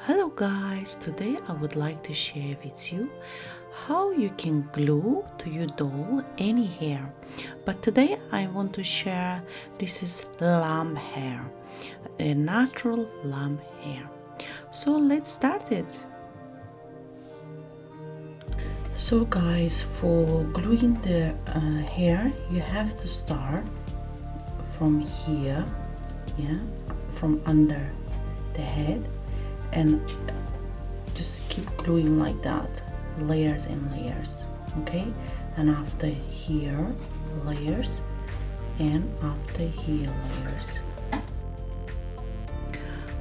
Hello guys, today I would like to share with you how you can glue to your doll any hair. But today I want to share this is lamb hair, a natural lamb hair. So let's start it. So guys, for gluing the hair you have to start from here, from under the head, and just keep gluing like that, layers and layers, okay? And after here, layers, and after here, layers.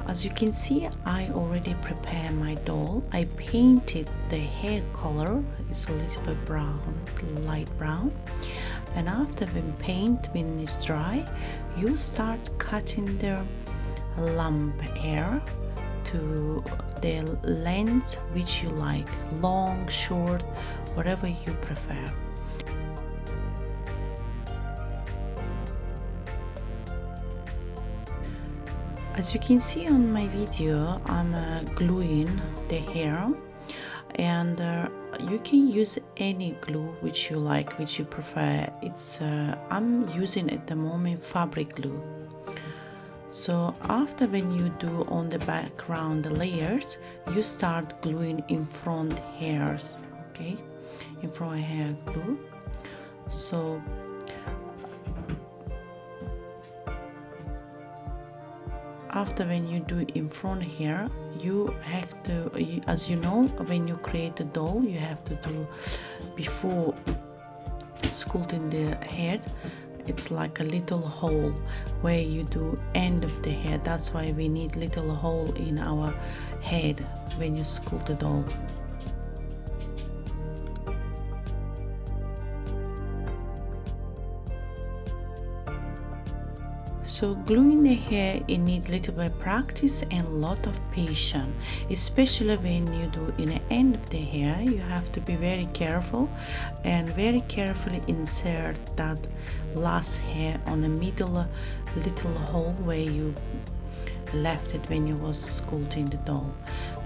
As you can see, I already prepared my doll. I painted the hair color, it's a little bit brown, light brown. And after when it's dry, you start cutting the lamb hair to the length which you like, long, short, whatever you prefer. As you can see on my video, I'm gluing the hair, and you can use any glue which you like, which you prefer. I'm using at the moment fabric glue. So after when you do on the background the layers, you start gluing in front hairs, okay? In front hair glue. So after when you do in front hair, you have to, as you know, when you create a doll, you have to do before sculpting the head. It's like a little hole where you do end of the hair. That's why we need little hole in our head when you sculpt the doll. So gluing the hair, it needs little bit of practice and a lot of patience, especially when you do in the end of the hair. You have to be very careful and very carefully insert that last hair on the middle little hole where you left it when you was sculpting the doll.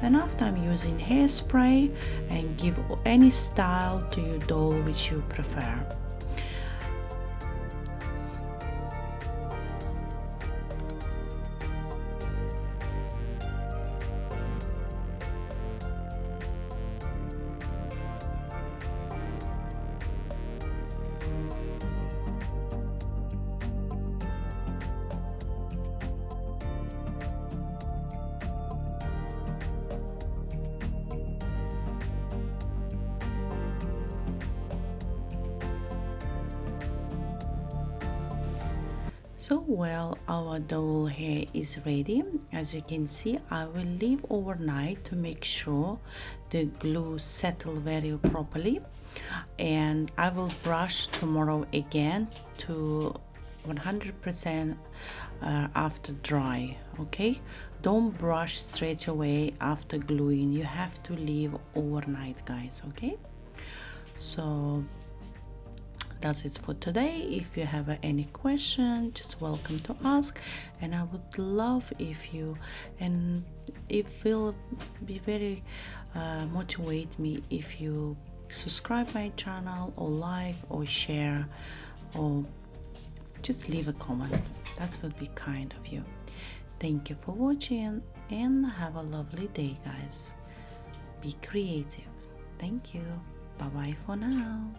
And after I'm using hairspray and give any style to your doll which you prefer. So well, our doll hair is ready. As you can see, I will leave overnight to make sure the glue settle very properly, and I will brush tomorrow again to 100% after dry. Okay, don't brush straight away after gluing. You have to leave overnight, guys. Okay, so that's it for today. If you have any question, just welcome to ask, and I would love if you, and it will be very motivate me if you subscribe my channel or like or share or just leave a comment. That would be kind of you. Thank you for watching and have a lovely day, guys. Be creative. Thank you. Bye bye for now.